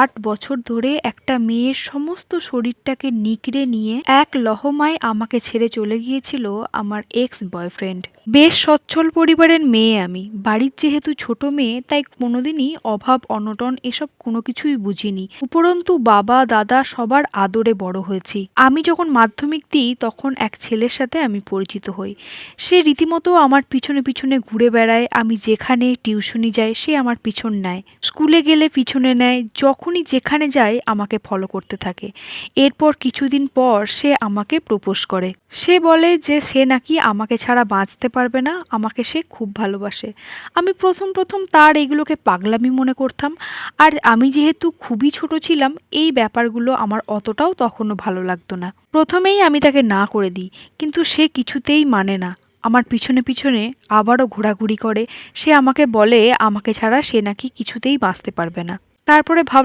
8 বছর ধরে একটা মেয়ের সমস্ত শরীরটাকে নিকড়ে নিয়ে এক লহমায় আমাকে ছেড়ে চলে গিয়েছিল আমার এক্স বয়ফ্রেন্ড। বেশ সচ্ছল পরিবারের মেয়ে আমি। বাড়ির যেহেতু ছোট মেয়ে, তাই কোনোদিনই অভাব অনটন এসব কোনো কিছুই বুঝিনি। উপরন্তু বাবা দাদা সবার আদরে বড় হয়েছি। আমি যখন মাধ্যমিক দিই তখন এক ছেলের সাথে আমি পরিচিত হই। সে রীতিমতো আমার পিছনে পিছনে ঘুরে বেড়ায়। আমি যেখানে টিউশনি যাই সে আমার পিছন নেয়, স্কুলে গেলে পিছনে নেয়, যখনই যেখানে যায় আমাকে ফলো করতে থাকে। এরপর কিছুদিন পর সে আমাকে প্রপোজ করে। সে বলে যে সে নাকি আমাকে ছাড়া বাঁচতে পারবে না, আমাকে সে খুব ভালোবাসে। আমি প্রথম প্রথম তার এগুলোকে পাগলামি মনে করতাম। আর আমি যেহেতু খুবই ছোট ছিলাম, এই ব্যাপারগুলো আমার অতটাও তখনও ভালো লাগতো না। প্রথমেই আমি তাকে না করে দিই, কিন্তু সে কিছুতেই মানে না। আমার পিছনে পিছনে আবারও ঘোরাঘুরি করে। সে আমাকে বলে আমাকে ছাড়া সে নাকি কিছুতেই বাঁচতে পারবে না। তারপরে ভাবলাম